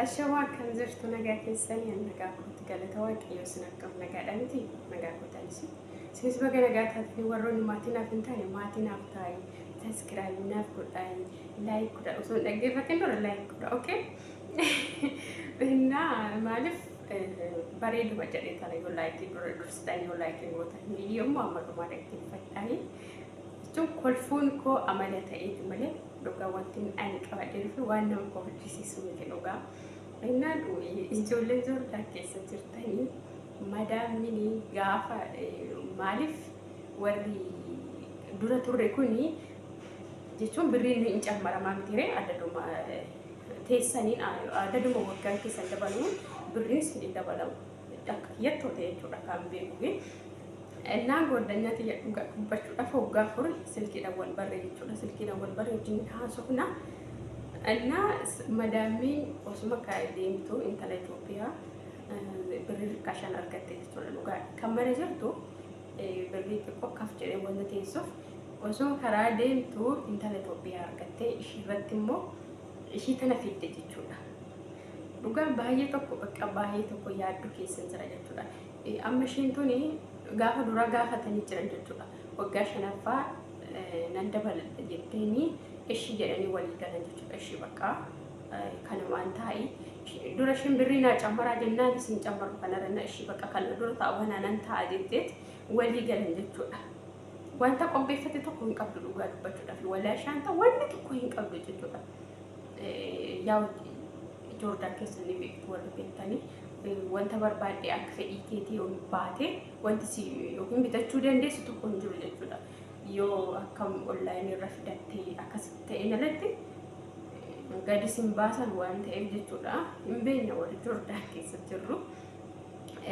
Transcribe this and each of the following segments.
Ashawaa kan jirtu nagaa keessanii nagaa kootti galata waaqayyoo sin akkam nagaadha miti nagaa kootanis sinis baga nagaa taatanii warroonni maatii naaf hin taane maatii naaf taa'e saskiraayib naaf godhaayi laayik godha osoo hin dhaggeeffatin dura laayik godha okay innaa maaliif bareeduma jedhee tana yoo laayikii dura dursitanii yoo laayikii gootan viidiyoo immoo amma dhumaa dhaggeeffadhaani jechuun kolfuun koo amala ta'eeti malee dhugaa wanti ani qabadhee fi waan nama hojjisiisu miti dhugaa. Innaa ijoolleen Joordaa keessa jirtanii madaamni gaafa maaliif warri dura turre kuni jechuun birriin hin cammaramaa miti adaduma teessaniin adaduma waggaan keessan dabaluun birriin sin dabalamu akka kiyyatoo ta'e jechuudha kan beeku. Innaan goddanyaatti dhugaa dubbachuudhaaf waggaa furii silkiidhaan wal barree jechuudha. Silkiidhaan wal barree wajjin haasofna. Innaa madaamni osuma kaa'ee deemtu intala Itoophiyaa birrii kashan argatte jechuudha dhugaa. Kan mana jirtu birrii xiqqoo kaf jedhee wanta teessuuf osoo karaa deemtu intala Itoophiyaa argatte ishii irratti immoo ishii tana fidde jechuudha. Dhugaan baay'ee tokko bakka baay'ee tokko yaaddu keessa jira jechuudha. Amma ishiin tuni gaafa dura gaafatanii jiran jechuudha. Waggaa shanaffaa nan dabaladha jetteeni ishii jedhanii walii galan jechuudha. Ishii bakka kana waan taa'e dura ishiin birrii naa cammaraa jennaan isin cammaru kanarra ishii bakka kana dura taa'u nan taa'a jetteet walii galan jechuudha. Wanta qopheeffate tokko hin qabdu dhugaa dubbachuudhaaf walaa shaanta wanni tokko hin qabdu jechuudha. Yaa Joordaa keessa ni beektu warri beektanii wanta barbaadde akka fedhii keetii yoo baate wanti si yookiin bitachuu dandeessu tokko hin jiru jechuudha. Yoo akkam onlaayinii irra fidattee akkasitti ta'een alatti gadi sin baasan waan ta'eef jechuudha. Hin beekne warri Joordaa keessa jirru.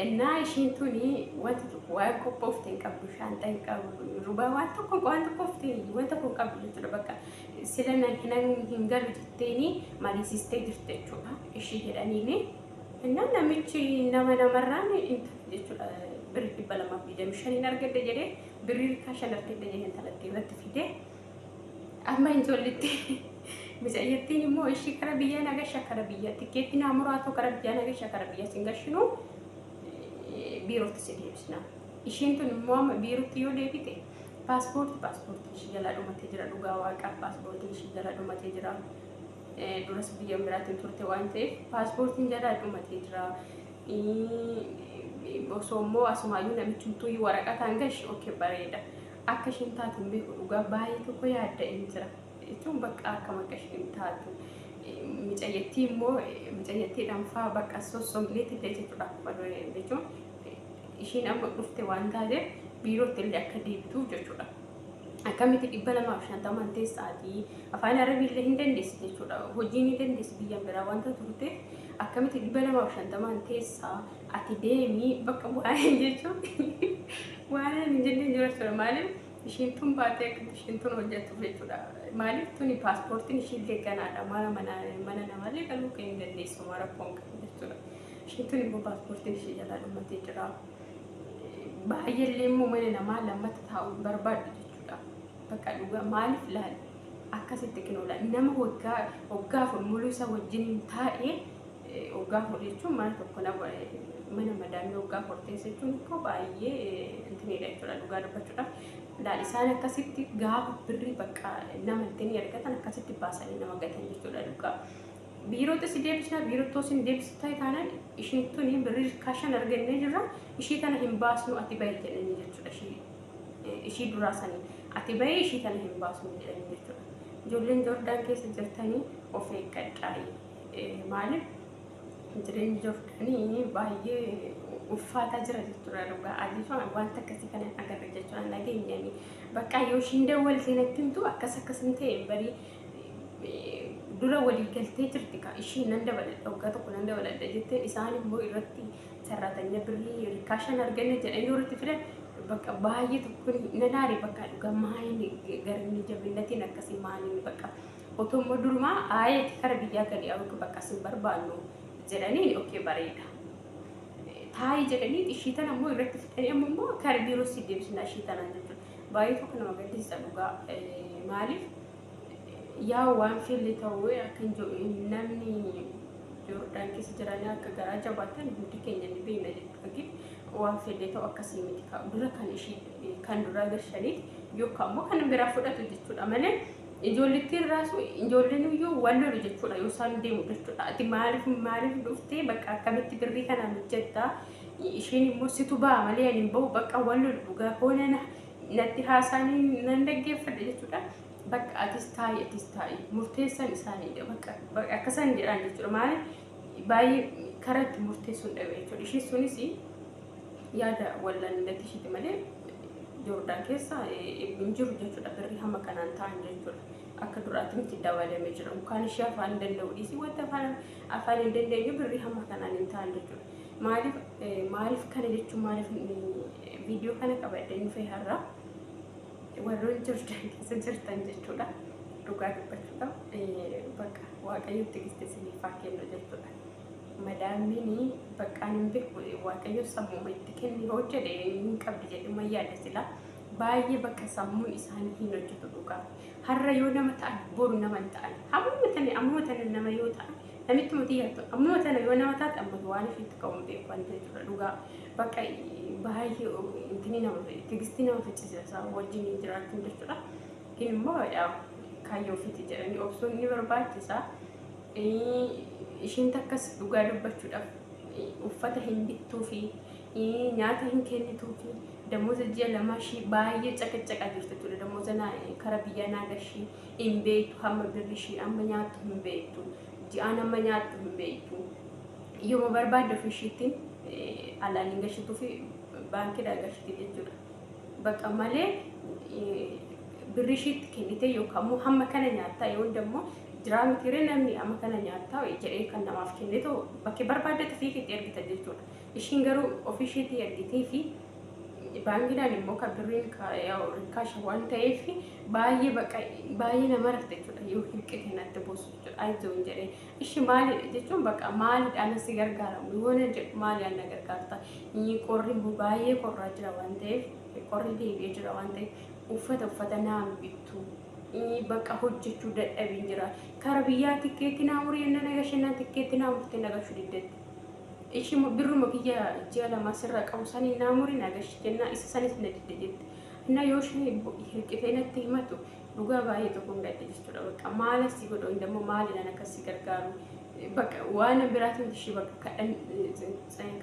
Innaa ishiin tuni wanti tokko waan qophoofte hin qabdu shaantaa hin qabdu rubaa waan tokko qophoofte wanta kun qabdu jechuudha bakka sila hin galu jetteeni mariisistee jirtu jechuudha. Ishii jedhaniini innaan namichi namarraan jechuudha birrii 225 argadde jedhee birrii kashan argadde jedhee intalatti irratti fide amma injoollitti mijaayettiin immoo ishii kara biyyaa nagasha kara biyyaa tikeetti naamuraatoo kara biyyaa nagasha kara biyyaa singashinu biirootti si deebisna. Ishiin tun immoo amma biirootti yoo deebite paaspoortii ishii jalaa dhumatee jira dhugaa waaqaa paaspoortiin ishii jalaa dhumatee jira. Duras biyya biraatiin turte waan ta'eef paaspoortiin jalaa dhumatee jira. Osoo immoo asumaayyuu namichumtuu waraqataan gashi ookee bareeda. Akka ishiin taatu hin beeku dhugaa baay'ee tokko yaadda'ee jira. Jechuun bakka akka maqaa ishiin taatu. Mijaayettii immoo mijaayettiidhaan fa'aa bakka sossomneetti illee jechuudha. Jechuun ishiin amma dhufte waan taateef biirootti illee akka deebituuf jechuudha. Akkamitti 250 teessaatii afaan arabiillee hin dandeessi jechuudha. Hojii ni dandeessi biyya biraa wanta turte akkamitti 250 teessaa ati deemii bakka bu'aa jechuun waan hin jennee jiraachudha. Maaliif ishiin tun baatee akkamitti ishiin tun hojjettuuf jechuudha. Maaliif tuni paaspoortiin ishiillee ganaadha. Mana namallee galuu kan hin dandeessu mara rakkoon qabu jechuudha. Ishiin tun immoo paaspoortiin ishee jalaa dhumatee jira. Baay'eellee immoo mana namaa lammata taa'uu barbaadu jechuudha. Bakka dhugaa maaliif laal akkasitti kinoola nama waggaa afur muluu isa wajjin taa'ee waggaa afur jechuun mana tokko mana madaamii waggaa afur teessa jechuun akkoo baay'ee intinidha jechuudha dhugaa dubbachuudhaaf. Laal isaan akkasitti gaafa birrii bakka nama ittiin argatan akkasitti baasanii nama gatan jechuudha dhugaa. Biirootti si deebisna biirootti si deebisu ta'e taanaan ishiin tuni birrii kashan argannee jirra ishii tana hin baasnu ati bahi jedhanii jechuudha ishii duraa sanii. Ati baay'ee ishii tana hin baasnu jedhanii jechuudha. Ijoolleen Joordaan keessa jirtanii of eeggadhaa. Maaliif jireenyi Joordaanii baay'ee uffaataa jira jechuudha dhugaa. Adiifama wanta akkasii kana agarra jechuudha nageenyanii. Bakka yoo ishiin dawwaltee natti himtu akkasin ta'e barii dura walii galtee jirti ka ishiin nan dabaladha waggaa tokko nan dabaladha jettee isaan immoo irratti sarratanya birrii kashan arganne jedhanii irratti fidan bakka baay'ee tokko nanaari bakka dhugaa maaliin garni jabinnatiin akkasii maaliin bakka otoo immoo durumaa aayeeti kara biyyaa gadi awwaqa bakka sin barbaannu jedhanii ookee bareeda. Taa'ii jedhanii ishii tana immoo irratti fidanii ammoo kara biiroo si deebisna ishii tanaan jechuudha. Baay'ee tokko nama gaddisiisa dhugaa maaliif yaa waan fili ta'uu akka namni Joordaan keessa jiranii akka garaa jabaatan hundi keenya ni beekna jechuudha. Waan fedhe ta'u akkasii miti dura kan ishii kan dura gashaniiti yookaan immoo kan biraa fudhatu jechuudha malee ijoollettiin raasu ijoolleen iyyuu waan lolu jechuudha yoo isaan deemu jechuudha. Ati maaliif dhuftee bakka akkamitti birrii kanaan hojjetta isheen immoo situ ba'a malee ani bahu bakka waan lolu dhugaa hoona natti haasaanii nan dhaggeeffadha jechuudha. Bakka atis taa'i murteessan isaanii bakka akkasan jedhan jechuudha maaliif baay'ee karatti murteessuun dhabe jechuudha. Isheen sunis yaada wallan natti ishiti malee Joordaan keessa hin jiru jechuudha. Birrii hamma kanaan ta'an jechuudha. Akka duraatti miti dabalamee jira. Mukaan ishee afaan hin danda'u dhiisii wanta afaan hin dandeenye birrii hamma kanaan hin ta'an jechuudha. Maaliif kana jechuun maaliif viidiyoo kana qabadde nuuf har'a warroon Joordaan keessa jirtan jechuudha. Dhugaa dubbachuudha. Bakka Waaqayyotti gistesiniif haa kennu jechuudha. Madaamiin bakka ani beeku Waaqayyo sammuu itti kenni hojjete hin qabdi jedhama yaada sila baay'ee bakka sammuun isaanii hin hojjetu dhugaa. Har'a yoo nama ta'an boru nama hin ta'an. Amma tani nama yoo ta'an namitti mutii yaatu amma tani yoo nama taate amma waan ifitti ka'uun beekan jechuudha dhugaa. Bakka baay'ee intini nama tigistii nama fichisiisa wajjin jiraachuun jechuudha. Immoo kaayyoo ofiitti jedhanii obsuun ni barbaachisa. Ishiin takkas dhugaa dubbachuudhaaf uffata hin bittuu fi nyaata hin kennituu fi damooza ji'a lamaa ishii baay'ee caqacaqaa jirtu jechuudha. Damooza kara biyya naagashii hin beektu hamma birri ishii amma nyaattu hin beektu ji'aan amma nyaattu hin beektu yooma barbaadde ofii ishiitiin alaan hin gashituu fi baankiidhaa gashiti jechuudha. Bakka malee birri ishiitti kennite yookaan immoo hamma kana nyaattaa yoo hundammoo jiraami tiree namni amma kana nyaattaa jedhee kan namaaf kennitu bakki barbaaddetti fiikitti ergita jechuudha. Ishiin garuu ofii ishiitti ergitee fi baankiidhaan immoo kan birriin rikkaasha waan ta'eef baay'ee nama rafte jechuudha. Yoo hirqite natti buusu jechuudha. Ayizoon jedhee ishii maali jechuun bakka maaliidhaan asi gargaaramu yoo na jedhu maaliidhaan na gargaarta. Qorri baay'ee qorraa jira waan ta'eef qorri deebi'ee jira waan ta'eef uffata naan bittu. Bakka hojjechuu dadhabee jira. Kara biyyaa tikkeetti naamurii yenna nagashannaa tikkeetti naamurtee nagashuu diddeetti. Ishii birruma biyya ji'a lama sirra qabu sanii naamurii nagashi jennaa isa sanis na didde jetti. Na yoo ishee hirqitee natti himatu dhugaa baay'ee tokko hin gadde jechuudha. Bakka maala si godhu indammoo maaliidhaan akkasii gargaaru. Bakka waan biraatiin ishii bakka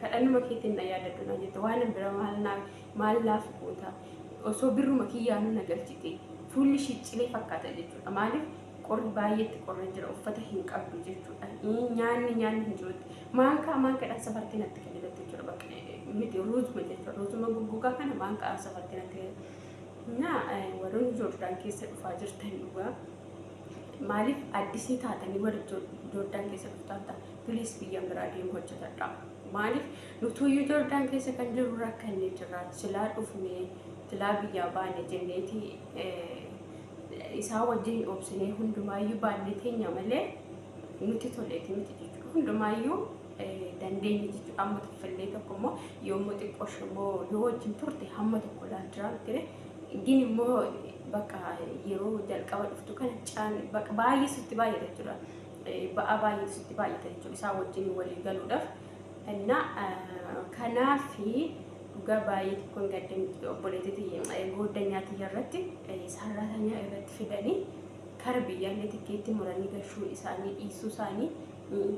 kadhannuma keetiin na yaadadhu na jette waan biraa maal laaf goota. Osoo birruma kiyyaanu nagalchite. Fulli shiicilee fakkaata jechuudha. Maaliif qorri baay'eetti qorra jira uffata hin qabdu jechuudha. Nyaanni hin jirutti. Maankaadhaan safartii natti kennite jechuudha. Bakka miti ruuzuma jechuudha. Ruuzuma guggugaa kana maankaadhaan safartii natti kennite. Warroonni Joordaan keessa dhufaa jirtan dhugaa. Maaliif addisii taatanii warri Joordaan keessa dhuftan ta'a. Bilis biyya biraa deemu hojjetadha. Maaliif nutuyyuu Joordaan keessa kan jiru rakkannee jirra. Silaa dhufnee silaa biyyaa baane jenneeti isaa wajjin obsinee hundumaayyuu baannee teenya malee nuti toleeti miti jechuudha. Hundumaayyuu dandeenye jechuudha. Amma tuffallee tokko immoo yommuu xiqqoosh immoo yoo wajjin turte hamma tokko laandiraa ture gin immoo bakka yeroo jalqaba dhuftu kana bakka baay'ee sitti baay'ata jechuudha. Ba'aa baay'ee sitti baay'ata jechuudha. Isaa wajjin walii galuudhaaf kanaafi dhugaa baay'ee tokkoon gaddamti obboleettii gooddanyaatii irratti saarraatanya irratti fidanii kara biyyaallee tikkeetti muranii gashuu isaanii dhiisuu isaanii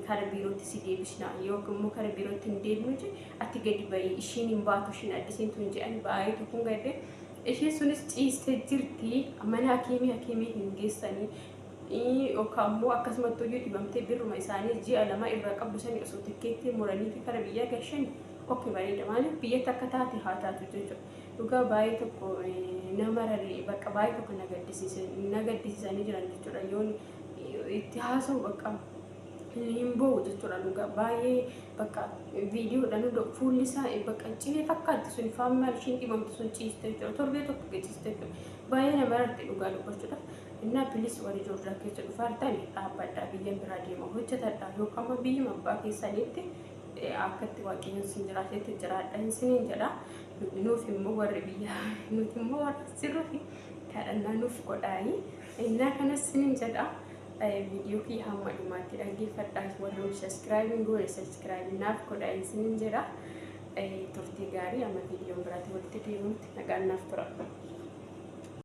kara biirootti si deebisna yookiin immoo kara biirootti hin deebinu ati gadi bahii ishiin hin baatu ishiin addisiin tun jedhanii baay'ee tokkoon gadde isheen sunis ciistee jirti mana hakiimii hin geessanii yookaan immoo akkasumatti hojii dhibamtee birruma isaanii ji'a lama irraa qabdu sanii osoo tikkeetti muranii fi kara biyyaa gashanii oke bareeda maaliif biyyatti akka taate haa taatu jechuudha. Dhugaa baay'ee tokko nama raree bakka baay'ee tokko nagaddisiisanii jiran jechuudha. Yoon itti haasa'u bakka hin boo'u jechuudha. Dhugaa baay'ee bakka viidiyoodhaan fuulli isaa bakka cilee fakkaatti sun faammaa ishiin dhibamtu sun ciiste jechuudha. Torbee tokko ciiste jechuudha. Baay'ee nama rarte dhugaa dubbachuudha. Innaa bilis warri Joordaan keessa dhufaartan dhaabbadhaa biyya biraa deema hojjetadhaa yookaan biyyuma abbaa keessaniitti akkatti waaqayyoon sin jiraatetti jiraadha isiniin jedha. Nuuf immoo warri biyyaa nuti immoo warra sirrii fi kadhannaa nuuf godhaayi. Innaa kanas isiniin jedha. فيديو كي هم معلومات تلاقي فتاة ورهم سبسكرايبين قول سبسكرايب ناف كل أي سنين جرا ترتي جاري أما فيديو براتي وقت ديمت نقال ناف برا